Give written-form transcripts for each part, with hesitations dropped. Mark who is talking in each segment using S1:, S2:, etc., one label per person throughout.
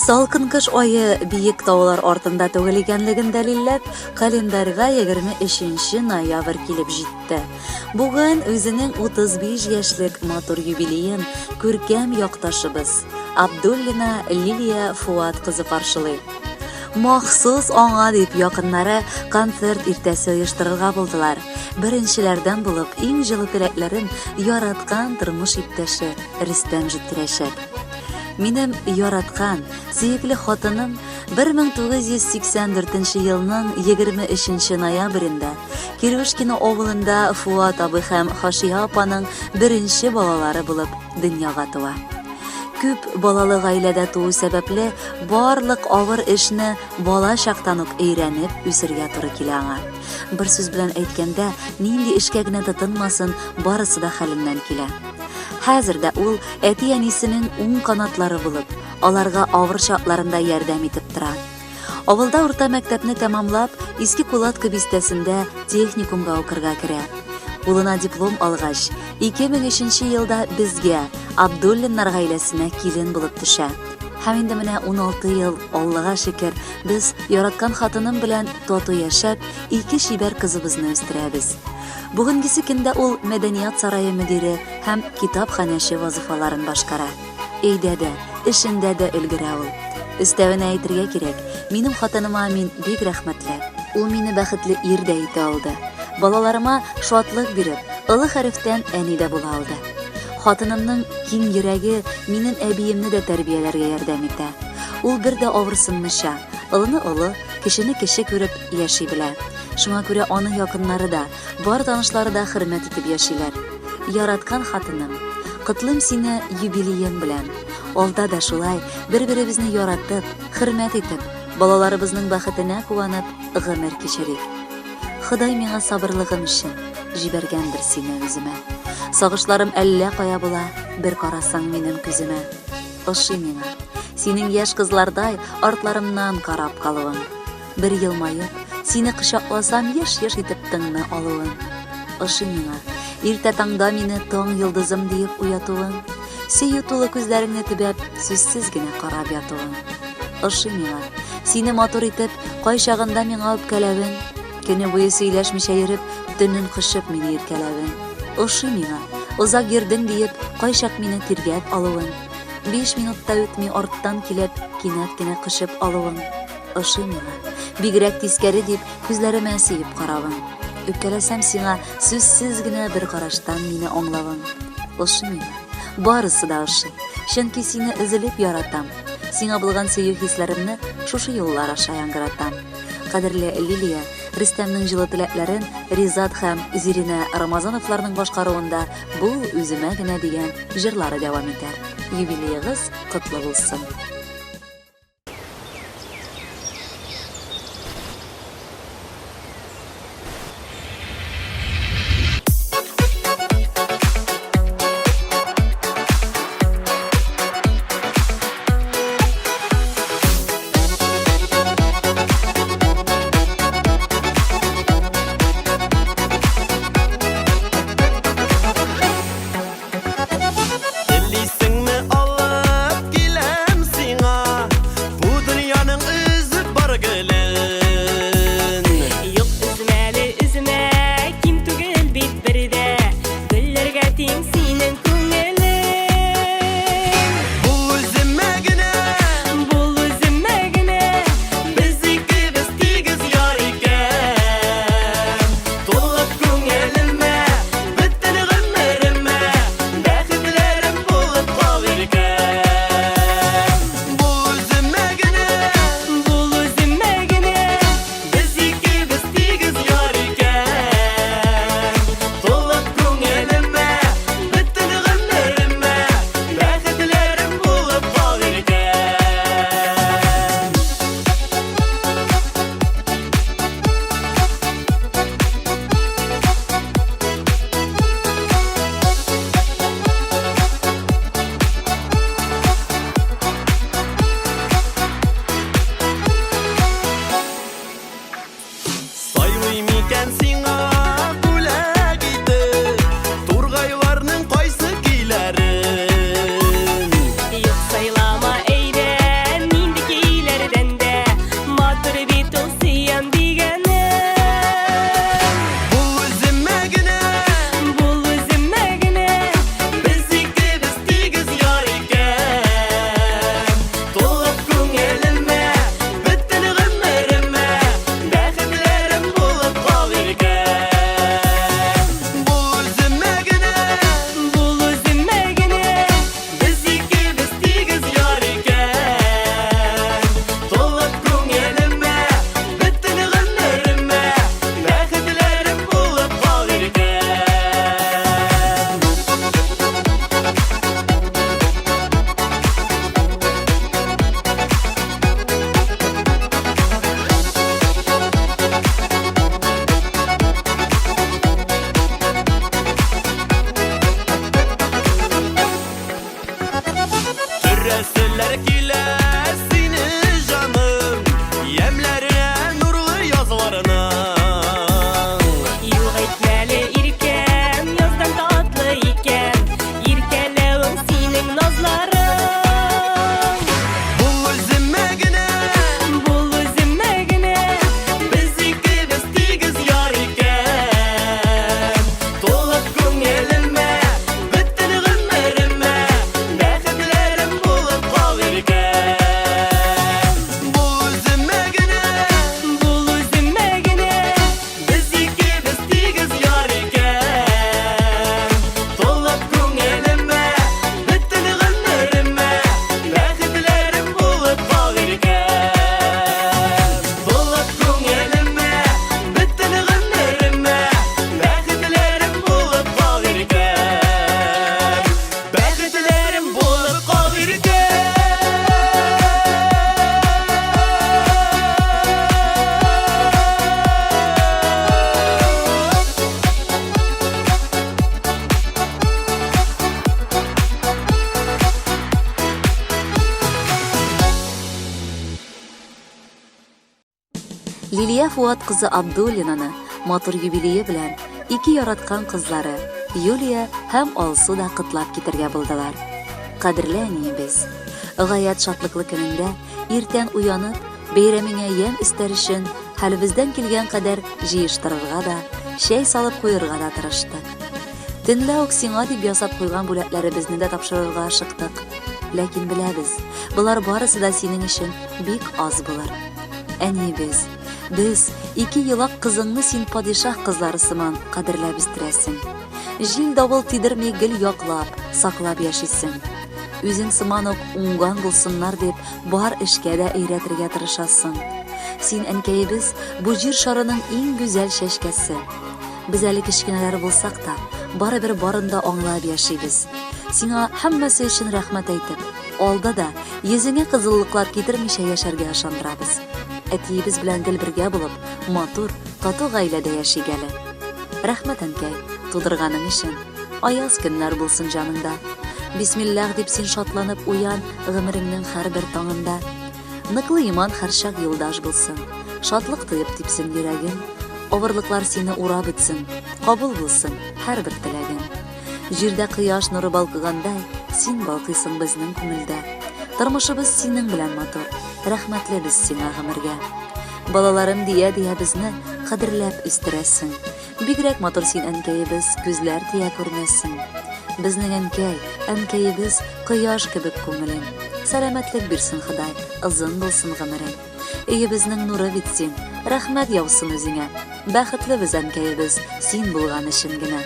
S1: Салкын кыш айы биек таулар артында түгел икәнлеген дәлилләп, календарьга 23 ноябрь килеп җитте. Бүген үзенең 35 яшьлек матур юбилеен күркәм якташыбыз Абдуллина Лилия Фуат кызы каршылый. Махсус аңа дип якыннары концерт иртәсе оештырырга булдылар. Беренчеләрдән булып иң җылы теләкләрен яраткан тормыш иптәше Рөстәм җиткерәчәк. Минем яраткан, сөекле хатыным 1984 елның 23 ноябрендә Кирюшкино авылында Фуат абый һәм Хашия апаның беренче балалары булып дөньяга туа. Күп балалы гаиләдә туу сәбәпле барлык авыр эшне бала чактан ук өйрәнеп үсергә туры килә аңа. Бер сүз белән әйткәндә, нинди эшкә генә тотынмасын, барысы да хәленнән килә. Хәзердә ул әти-әнисенең уң канатлары булып, аларга авыр чакларында ярдәм итеп тора. Авылда урта мәктәпне тәмамлап, Иске Кулатка бистәсендә техникумга укырга керә. Улына диплом алгач, 2003 елда безгә, Абдуллиннар гаиләсенә килен булып төшә. Һәм инде менә 16 ел, Аллага шөкер, без яраткан хатыным белән тату яшәп, 2 шибәр кызыбызны үстерәбез. Бүгенгесе көндә ул Мәдәният сарае мөдире һәм китапханәче вазифаларын башкара. Өйдә дә, эшендә дә өлгерә ул. Өстәвенә әйтергә кирәк, минем хатыныма мин бик рәхмәтле. Ул мине бәхетле ир дә итә алды. Балаларыма шатлык биреп, олы хәрефтән әни дә була алды. Хатынымның киң йөрәге минем әбиемне дә тәрбияләргә ярдәм итә. Ул бер дә авырсынмыйча, олыны олы, кешене кеше күреп яши белә. Шуңа күрә аның якыннары да, бар танышлары да хөрмәт итеп яшиләр. Яраткан хатыным, котлыйм сине юбилеең белән. Алда да шулай бер-беребезне яратып, хөрмәт итеп, балаларыбызның бәхетенә куанып, гомер кичерик. Ходай миңа сабырлыгым өчен җибәргәндер сине үземә. Сагышларым әллә кая була, бер карасаң минем күземә. Ошый миңа, синең яшь кызлардай артларымнан карап калуың. Бер елмаеп, сине кочакласам яшь-яшь итеп тыңны алуың. Ошый миңа, иртә таңда мине таң йолдызым диеп уятуың. Сөю тулы күзләреңне төбәп, сүзсез генә карап ятуың. Ошый миңа, сине матур итеп, кайчагында миңа үпкәләвең. Көне буе сөйләшмичә йөреп, төнен кышып мине иркәләвең. Ошый миңа, узак йөрдең диеп, кайчак мине тиргәп алуың. 5 минутта үтми арттан килеп, кинәт кенә кышып алуың. Ошый миңа, бигрәк тискәре дип, күзләремә сөеп каравың. Үпкәләсәм сиңа, сүзсез генә бер караштан мине аңлавың. Ошый миңа, барысы да ошый, чөнки сине өзелеп яратам. Сиңа булган сөю хисләремне шушы юллар аша яңгыратам. Кадерле Лилия, Рөстәмнең җылы теләкләрен Ризат һәм Зиринә Рамазановларның башкаруында бу үземә генә дигән җырлары дәвам итәр. Юбилеегыз котлы булсын.
S2: Телисеңме алып киләм син бит ул сөям дигәне.
S3: Бул үземә генә,
S2: Бул үземә генә,
S3: без икебез тигез яр икән. Тулып күңелемә, бөтен гомеремә, бәхетләрем булып калыр икән. Бул үземә генә,
S2: бул үземә генә,
S3: без икебез тигез яр икән. Тулып күңелемә, бөтен гомеремә, бәхетләрем булып калыр икән. Türəsələr kilə seni canım, yəmlərinə nurlu yazılarına.
S2: юк әйтмәле иркәм, яздан татлы икән, иркәләвең синең назларың.
S3: Бул үземә генә,
S2: Бул үземә генә,
S3: без икебез тигез яр икән. Тулып күңелемә, бөтен гомеремә, бәхетләрем булып калыр икән. Бул үземә генә,
S2: бул үземә генә,
S3: без икебез тигез яр икән. Тулып күңелемә, бөтен гомеремә, бәхетләрем булып калыр икән. Тулып күңелемә, бөтен гомеремә, бәхетләрем булып калыр икән. Бәхетләрем булып калыр икән.
S1: Лилия Фуат кызы Абдуллинаны матур юбилее белән ике яраткан кызлары Юлия һәм Алсу да кытлап китергә булдылар. Кадерле әниебез, гаять шатлыклы көнендә иртән уянып, бәйрәмеңә ям истәр өчен хәлебездән килгән кадәр җыештырырга да, чәй салып куярга да тырыштык. Төнлә үк сиңа дип ясап куйган бүләкләребезне дә тапшырырга ашыктык. Ләкин беләбез, булар барысы да синең өчен бик аз булыр. Әниебез, без ике елак кызыңны син падишах кызлары сыман кадерләп үстерәсең. Җил давыл тидерми гел яклап, саклап яшисең. Үзең сыман ук уңган булсыннар дип бар эшкә дә өйрәтергә тырышасың. Син әнкәебез бу җир шарының иң гүзәл чәчкәсе. Без әле кечкенәләр булсак та, барыбер барында аңлап яшибез. Сиңа һәммәсе өчен рәхмәт әйтеп, алда да йөзеңә кызыллыклар китермичә яшәргә ышандырабыз. Әтиебез белән гел бергә булып, матур, тату гаиләдә яшигәле. Рәхмәт әнкәй, тудырганың өчен. Аяз көннәр булсын җаныңда. Бисмиллах дип син шатланып уян гомереңнең һәрбер таңында. Ныклы иман һәрчак юлдаш булсын. Шатлык тоеп типсен йөрәгең. Авырлыклар сине урап үтсен. Кабул булсын һәрбер теләгең. Җирдә кояш нуры балкыгандай, син балкыйсың безнең күңелдә. Тормышыбыз синең белән матур. Рәхмәтле без сиңа гомергә. Балаларым дия безне кадерләп үстерәсең. Бигрәк матур син әнкәебез, күзләр тия күрмәсең. Безнең әнкәебез кояш кебек күңелең. Сәламәтлек бирсен Ходай, озын булсын гомерең. Өебезнең нуры бит син. Рәхмәт яусын үзеңә. Бәхетле без әнкәебез, син булган өчен генә.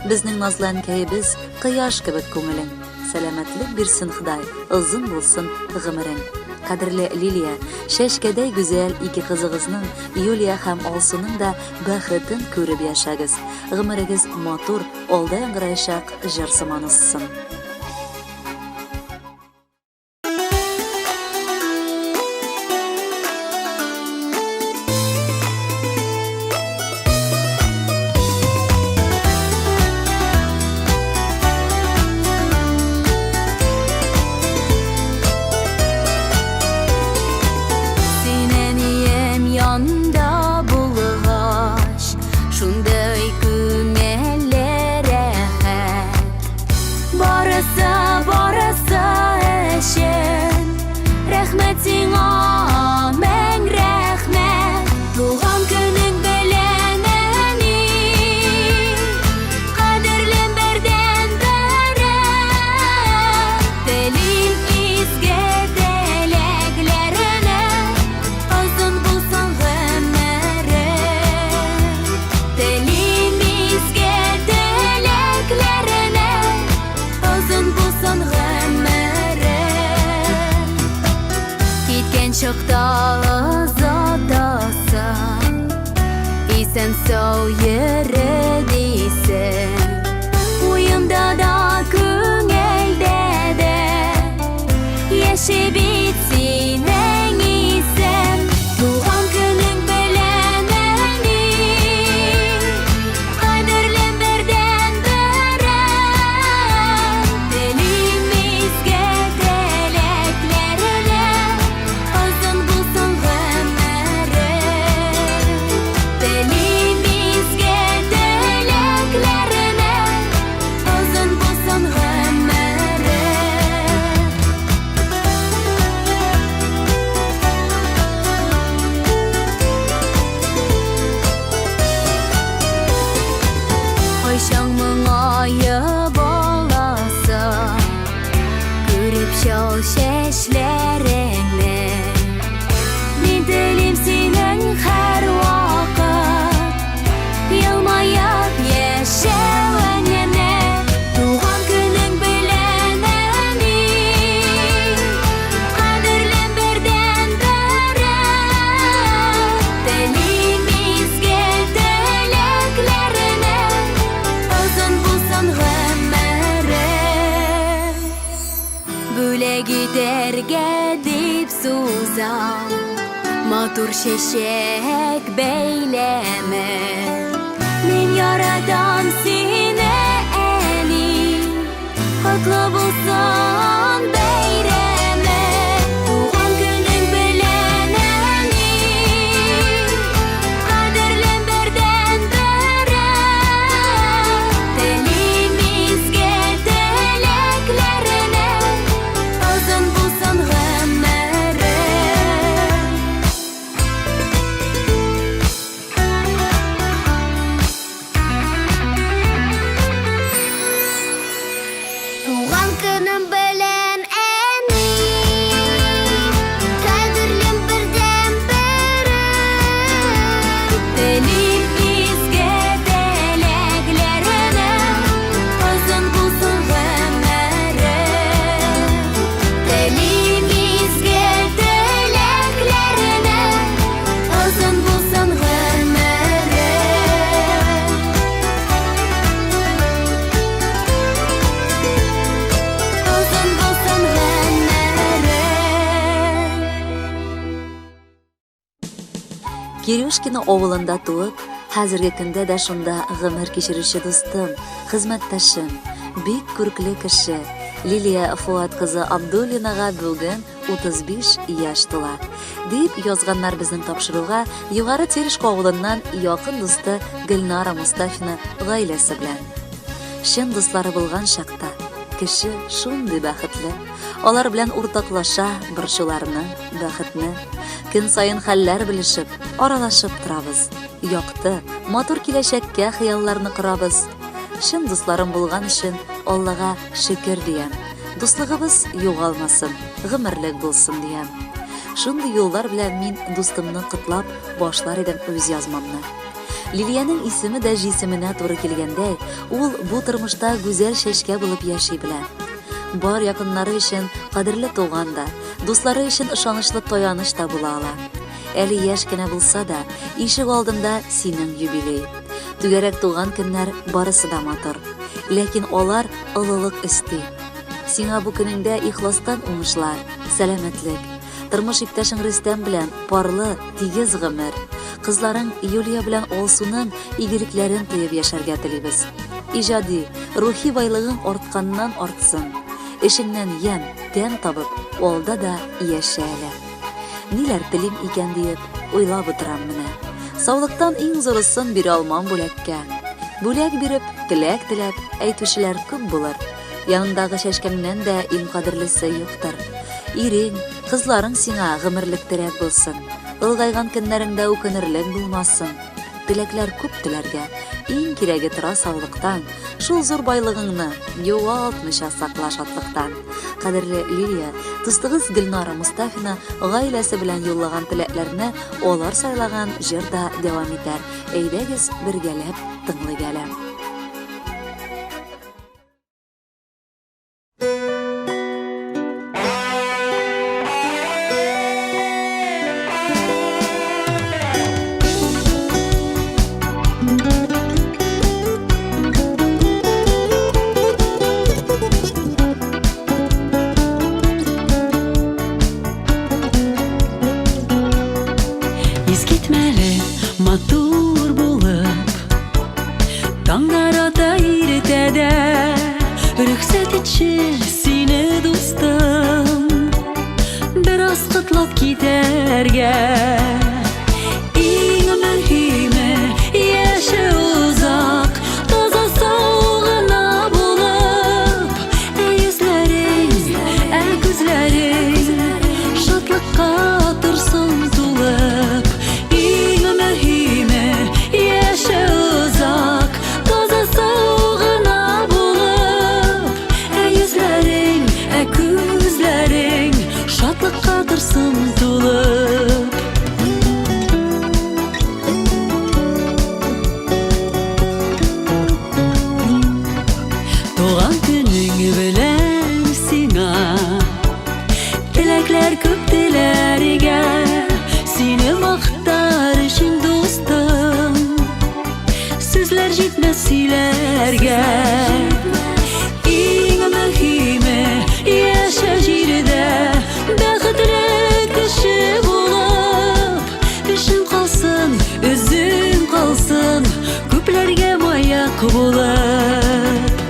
S1: Безнең назлы әнкәебез, кояш кебек күңелең. Сәламәтлек бирсен Ходай, озын булсын гомерең. Кадерле Лилия, шәшкәдәй гүзәл ике кызыгызның, Юлия һәм Алсуның да бәхетен күреп яшәгез. Гомерегез матур, алда яңгыраячак җыр сыман уссын.
S2: Шундай күңелле рәхәт, бары
S4: sen sağ yere değilsin. Uyumda da köngelde de yaşı bitsin en iyisen. Doğan günün beleneni kaderlen birden beren. Dilimizge dileklerine uzun bulsun ömrü. Dilimizge dileklerine uzun bulsun ömrü. Hoşanmın ayı bolasa görüp şol şeşlerini. Men dilim senin her vakit yılmayıp yaşavanene. Doğan günün beleneni kaderlen birden beren. Dilimizge dileklerine uzun bulsun ömrü. Böyle giderge dip suzan matur şeşek beyleme. Men yaradan seni eni kutlu bulsun beyreme. Doğan günün beleneni kaderlen birden beren. Dilimizge dileklerine uzun bulsun ömrü. Doğan günün belen eni kaderlen birden beren. Dilimizge dileklerine uzun bulsun ömrü. Dilimizge dileklerine uzun bulsun ömrü. Uzun bulsun ömrü.
S1: Кирюшкина овылында туып, хәзерге көндә дә шунда гомер кичерүче дустым, хезмәттәшем, бик күркле кеше Лилия Фуат кызы Абдуллинага бүген 35 яшь тула. Дип язганнар безнең тапшыруга Югары Терешко авылыннан якын дусты Гөлнара Мустафина гаиләсе белән. Шын дуслары булган чакта кеше шундый бәхетле. Алар белән уртаклаша борчуларны, бәхетне. Көн сайын хәлләр белешеп, аралашып торабыз. Якты, матур киләчәккә хыялларны корабыз. Шын дусларым булган өчен Аллага шөкер диям. Дуслыгыбыз югалмасын, гомерлек булсын диям. Шундый юллар белән мин дустымны котлап башлар идем үз язмамны. Лилияның исеме дә җисеменә туры килгәндәй, ул бу тормышта гүзәл чәчкә булып яши белә. Бар якыннары өчен кадерле туган да, дуслары өчен ышанычлы таяныч та була ала. Әле яшь кенә булса да, ишек алдында синең юбилей. Түгәрәк туган көннәр барысы да матур. Ләкин алар олылык өсти. Сиңа бу көнеңдә ихластан уңышлар, сәламәтлек. Тормыш иптәшең Рөстәм белән парлы, тигез гомер. Кызларың Юлия белән Алсуның игелекләрен тоеп яшәргә телибез. Иҗади, рухи байлыгың артканнан артсын. Эшеңнән ян, тән табып, алда да яшә әле. Ниләр телим икән диеп уйлап утырам менә. Саулыктан иң зурысын бирә алмам бүләккә. Бүләк биреп, теләк теләп, әйтүчеләр күп булыр. Яныңдагы чәчкәңнән дә иң кадерлесе юктыр. Ирең, кызларың сиңа гомерлек терәк булсын. Ылгайган көннәреңдә үкенерлек булмасын. Теләкләр күп теләргә, иң кирәге тора саулыктан. Шул зур байлыгыңны югалтмыйча сакла шатлыктан. Кадерле Лилия, дустыгыз Гөлнара Мустафина гаиләсе белән юллаган теләкләрне алар сайлаган җырда дәвам итәр. Әйдәгез бергәләп тыңлыйк әле.
S5: китмәле матур булып, таңдар ата иртәдә, рөхсәт итче сине дустым, бераз котлап китәргә. Иң мөһиме яше узак, таза саугына булып, йөзләрең, күзләрең шатлыкка торсын тулып. Иң мөһиме яше узак, таза саугына булып, йөзләрең, күзләрең шатлыкка торсын тулып. Туган көнең белән сиңа теләкләр күп теләргә, сине мактар өчен дустым, сүзләр җитмәс сөйләргә. Иң мөһиме яшә җирдә, бәхетле кеше булып, өчен калсын, үзең калсын, күпләргә маяк булып.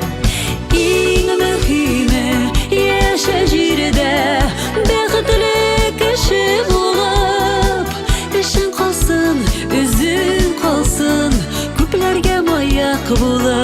S5: Иң мөһиме яшә җирдә, бәхетле кеше булып, өчен калсын, үзең калсын, күпләргә маяк булып.